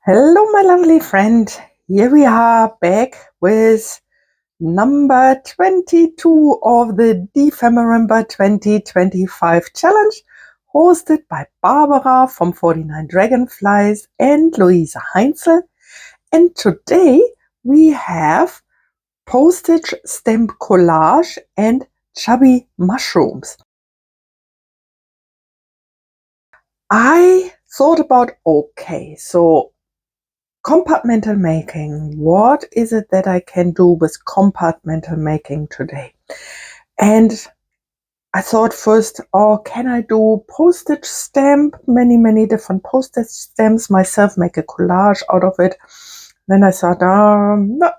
Hello, my lovely friend. Here we are back with number 22 of the Dephemerember 2025 challenge, hosted by Barbara from 49 Dragonflies and Luise Heinzel. And today we have postage stamp collage and chubby mushrooms. I thought about, okay, so compartmental making. What is it that I can do with compartmental making today? And I thought first, oh, can I do postage stamp? Many different postage stamps myself, make a collage out of it. Then I thought, no.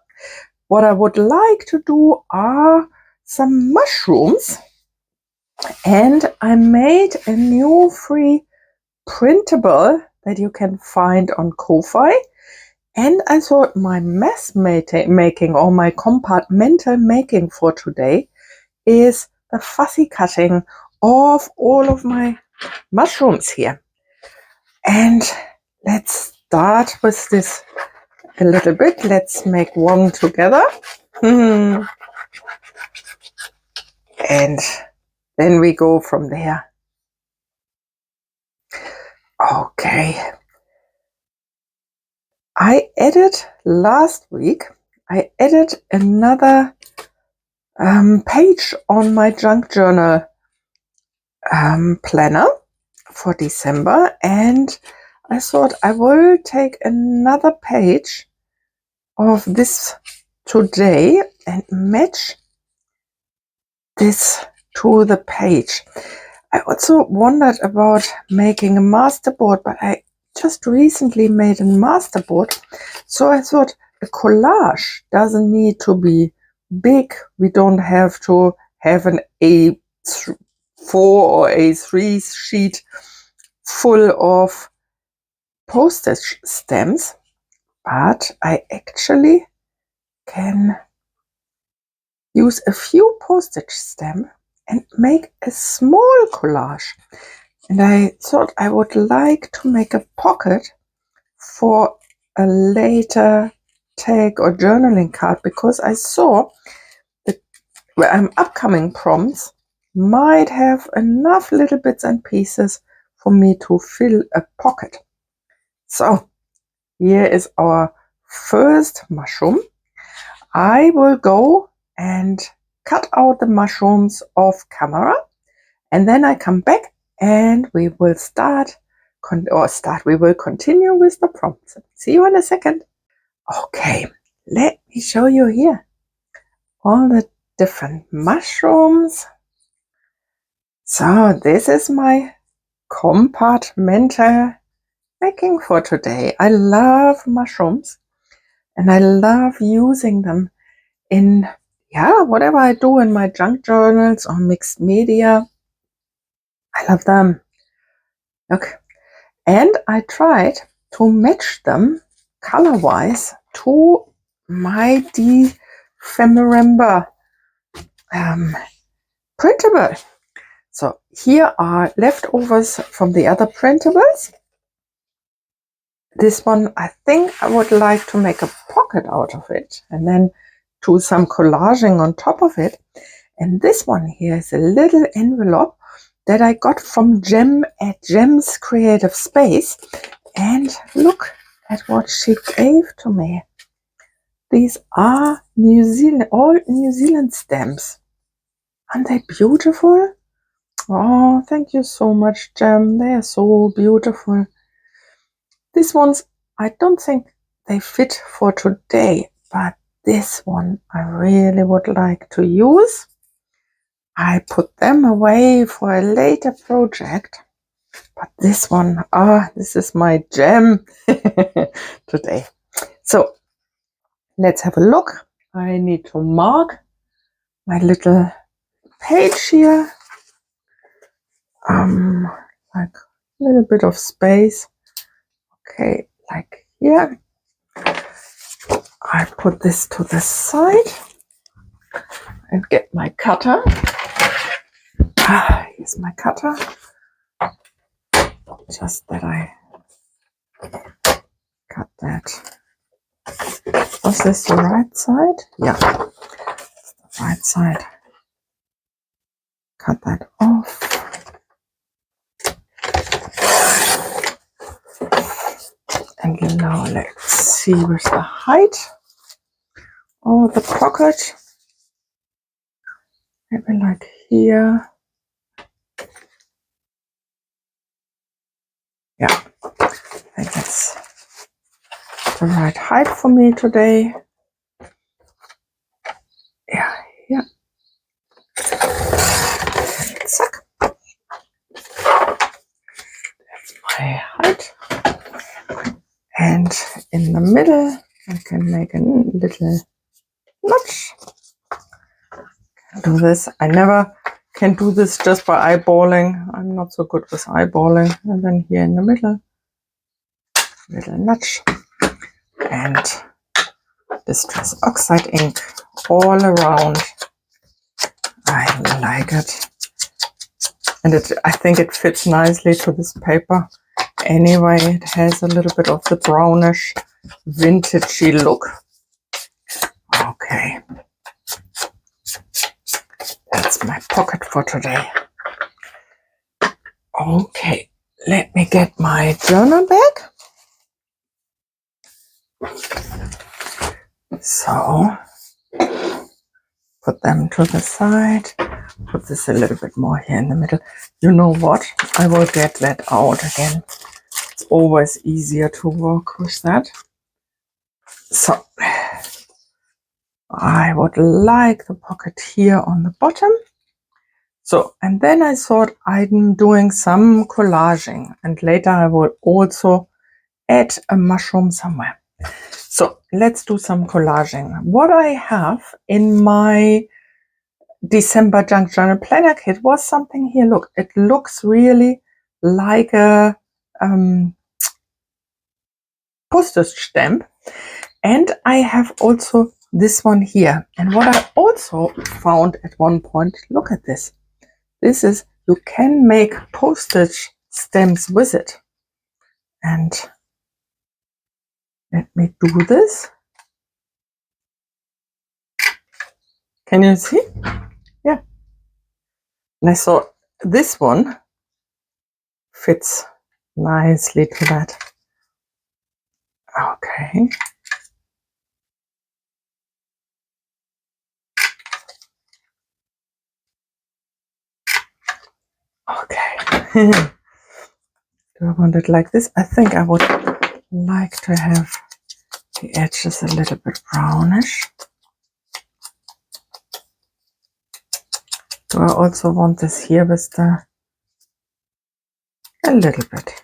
What I would like to do are some mushrooms. And I made a new free printable that you can find on Ko-Fi. And I thought my mess making or my compartmental making for today is the fussy cutting of all of my mushrooms here. And let's start with this a little bit. Let's make one together. And then we go from there. Okay. I added last week, I added another page on my junk journal planner for December, and I thought I will take another page of this today and match this to the page. I also wondered about making a masterboard, but I just recently made a masterboard, so I thought a collage doesn't need to be big. We don't have to have an A4 or A3 sheet full of postage stamps, but I actually can use a few postage stamps and make a small collage. And I thought I would like to make a pocket for a later tag or journaling card, because I saw that upcoming prompts might have enough little bits and pieces for me to fill a pocket. So here is our first mushroom. I will go and cut out the mushrooms off camera, and then I come back and we will we will continue with the prompts. See you in a second. Okay, let me show you here all the different mushrooms. So this is my compartmental making for today. I love mushrooms and I love using them in whatever I do in my junk journals or mixed media. I love them. Okay. And I tried to match them color-wise to my Dephemerember printable. So here are leftovers from the other printables. This one, I think I would like to make a pocket out of it and then do some collaging on top of it. And this one here is a little envelope that I got from Jem at Jemscreativespace. And look at what she gave to me. These are old New Zealand stamps. Aren't they beautiful? Oh, thank you so much, Jem. They are so beautiful. These ones, I don't think they fit for today, but this one I really would like to use. I put them away for a later project, but this one, this is my gem today. So let's have a look. I need to mark my little page here, like a little bit of space. Okay, like here. I put this to the side and get my cutter. Here's my cutter. Just that I cut that. Was this the right side? Yeah, the right side. Cut that off. And now let's see with the height of the pocket. Maybe like here. Yeah, I think that's the right height for me today. Yeah, yeah. Zack. That's my height. And in the middle, I can make a little notch. Do this. I never can do this just by eyeballing. I'm not so good with eyeballing. And then here in the middle, little notch. And Distress Oxide ink all around. I like it. And I think it fits nicely to this paper. Anyway, it has a little bit of the brownish, vintagey look. Okay. That's my pocket for today. Okay, let me get my journal back. So, put them to the side. Put this a little bit more here in the middle. You know what? I will get that out again. It's always easier to work with that. So, I would like the pocket here on the bottom. So, and then I thought I'm doing some collaging, and later I will also add a mushroom somewhere. So let's do some collaging. What I have in my December Junk Journal Planner Kit was something here. Look, it looks really like a postage stamp. And I have also this one here. And what I also found at one point, look at this. This is, you can make postage stamps with it. And let me do this. Can you see? Yeah. And I thought this one fits nicely to that. Okay. Okay. Do I want it like this? I think I would like to have the edges a little bit brownish. Do I also want this here with the a little bit.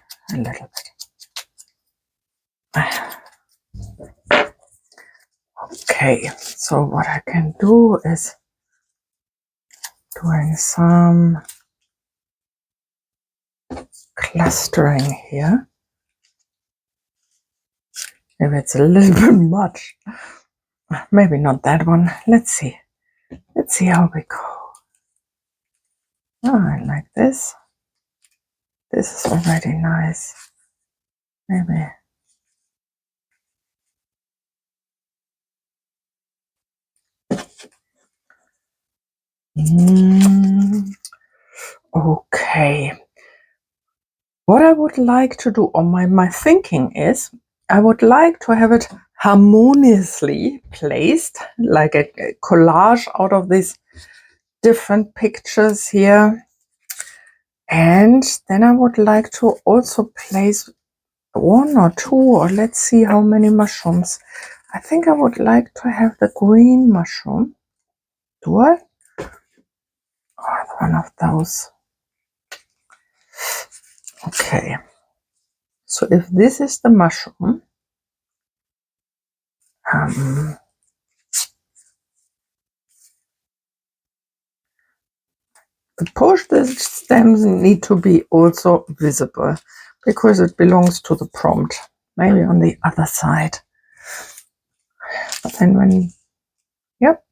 Okay, so what I can do is doing some clustering here. Maybe it's a little bit much. Maybe not that one. Let's see. Let's see how we go. Oh, I like this. This is already nice. Maybe. Okay. What I would like to do, or my thinking is, I would like to have it harmoniously placed, like a collage out of these different pictures here. And then I would like to also place one or two, or let's see how many mushrooms. I think I would like to have the green mushroom. Do I? Oh, one of those. Okay. So if this is the mushroom, the postage stamps need to be also visible because it belongs to the prompt. Maybe on the other side. But then when, yep,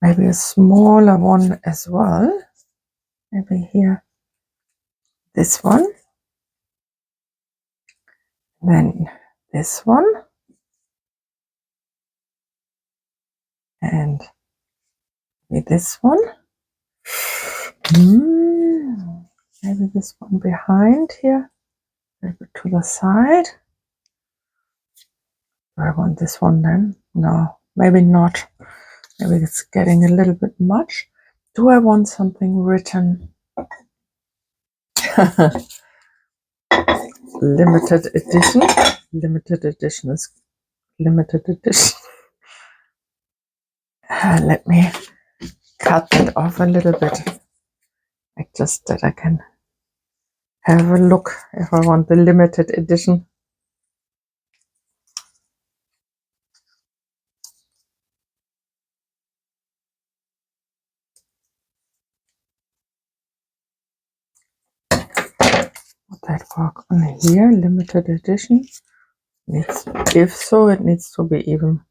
maybe a smaller one as well. Maybe here, this one. Then this one. And with this one. Maybe this one behind here. A little bit to the side. Do I want this one then? No, maybe not. Maybe it's getting a little bit much. Do I want something written? Limited edition. Limited edition is limited edition. Let me cut that off a little bit. Like just that I can have a look if I want the limited edition. Would that work on here? Limited edition. If so, it needs to be even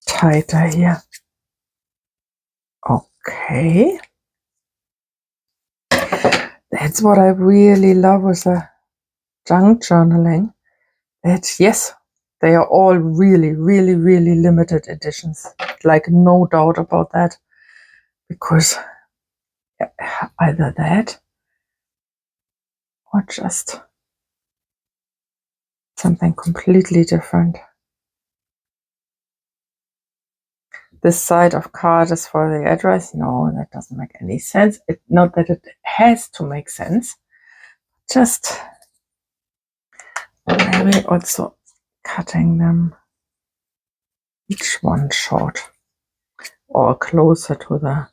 tighter here. Okay. That's what I really love with the junk journaling. That yes, they are all really, really, really limited editions. Like no doubt about that. Because either that or just something completely different. This side of card is for the address. No, that doesn't make any sense. Not that it has to make sense. Just maybe also cutting them each one short or closer to the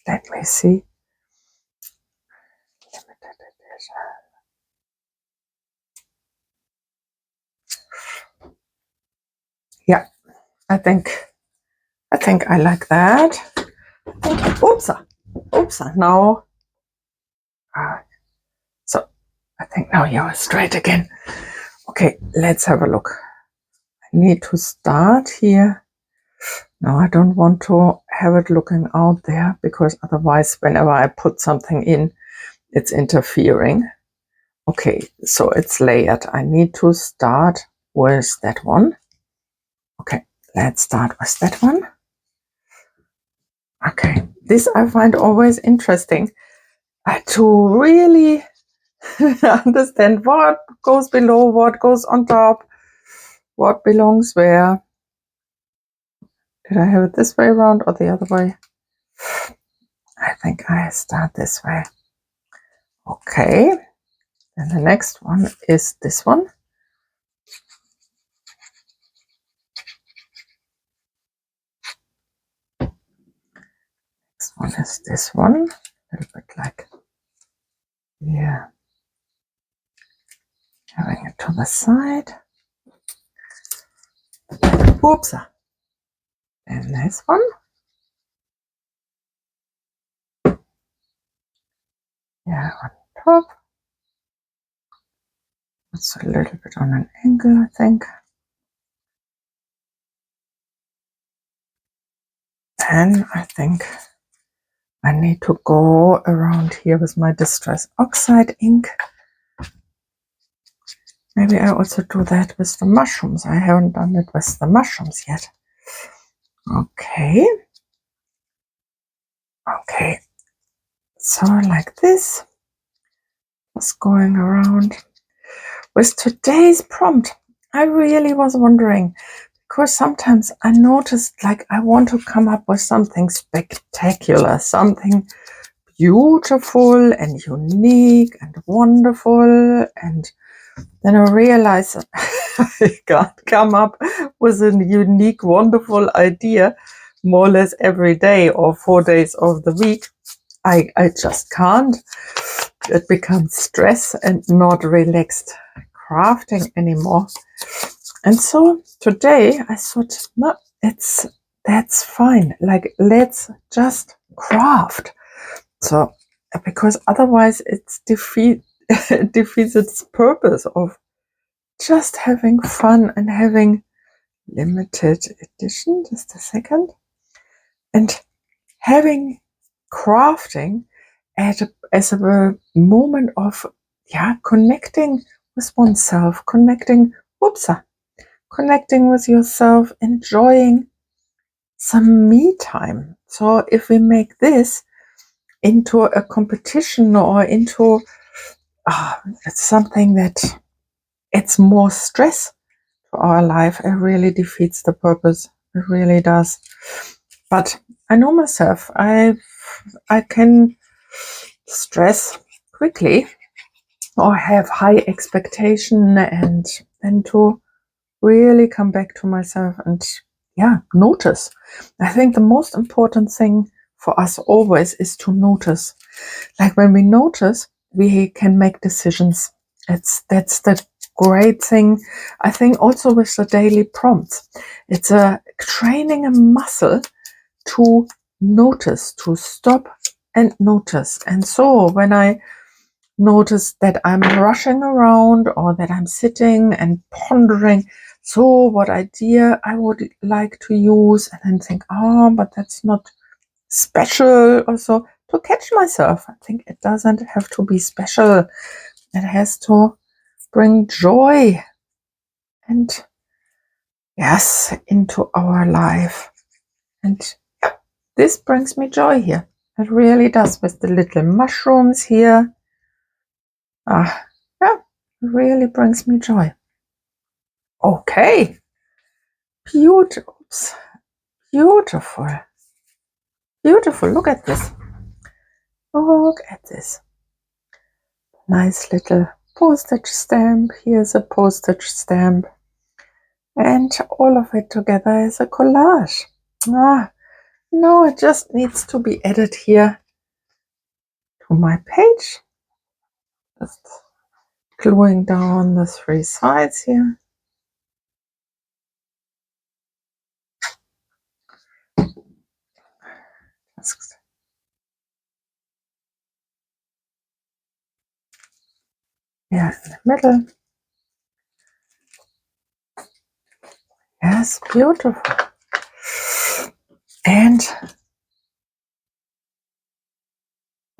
let me see. Limited edition. Yeah, I think I like that. Oops, now. So I think now you're straight again. Okay, let's have a look. I need to start here. No, I don't want to have it looking out there because otherwise whenever I put something in, it's interfering. Okay, so it's layered. I need to start with that one. Okay, let's start with that one. Okay, this I find always interesting to really understand what goes below, what goes on top, what belongs where. Did I have it this way around or the other way? I think I start this way. Okay, and the next one is this one. Next one is this one. A little bit like, yeah, having it to the side. Oops. And this one. Yeah, on top. It's a little bit on an angle, I think. And I think I need to go around here with my Distress Oxide ink. Maybe I also do that with the mushrooms. I haven't done it with the mushrooms yet. Okay. Okay. So like this. Just going around. With today's prompt, I really was wondering, because sometimes I noticed like I want to come up with something spectacular, something beautiful and unique and wonderful, and then I realize I can't come up with a unique, wonderful idea more or less every day or 4 days of the week. I just can't. It becomes stress and not relaxed crafting anymore. And so today I thought, no, that's fine. Like, let's just craft. So, because otherwise it defeats its purpose of just having fun and having limited edition, just a second. And having crafting as a moment of connecting with oneself, connecting with yourself, enjoying some me time. So if we make this into a competition or into it's something that it's more stress to our life, it really defeats the purpose. It really does. But I know myself, I can stress quickly or have high expectation, and then to really come back to myself and notice. I think the most important thing for us always is to notice. Like when we notice, we can make decisions. That's the great thing. I think also with the daily prompts, it's a training a muscle to notice, to stop and notice. And so when I notice that I'm rushing around or that I'm sitting and pondering, so what idea I would like to use, and then think, oh, but that's not special, or so, to catch myself. I think it doesn't have to be special. It has to bring joy and yes into our life. And this brings me joy here. It really does, with the little mushrooms here. It really brings me joy. Okay. Beautiful. Beautiful. Beautiful. Look at this. Look at this. Nice little postage stamp. Here's a postage stamp. And all of it together is a collage. No, it just needs to be added here to my page. Just gluing down the 3 sides here. Yeah, in the middle. Yes, beautiful. And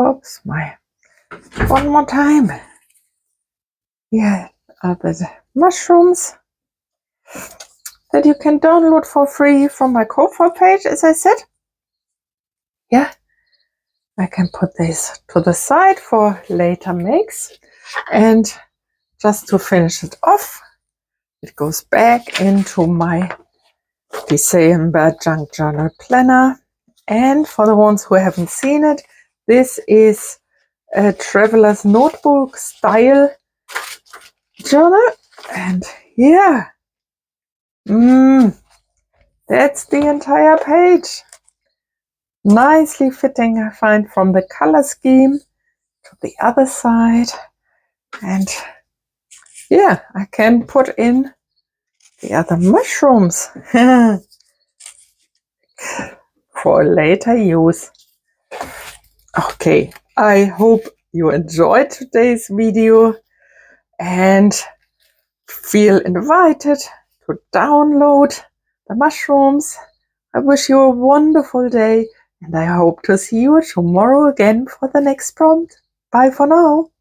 oops, one more time. Here are the mushrooms that you can download for free from my Ko-fi page, as I said. Yeah, I can put this to the side for later makes. And just to finish it off, it goes back into my Dephemerember junk journal planner. And for the ones who haven't seen it, this is a traveler's notebook style journal. And yeah, that's the entire page. Nicely fitting, I find, from the color scheme to the other side. And yeah, I can put in the other mushrooms for later use. Okay, I hope you enjoyed today's video and feel invited to download the mushrooms. I wish you a wonderful day, and I hope to see you tomorrow again for the next prompt. Bye for now.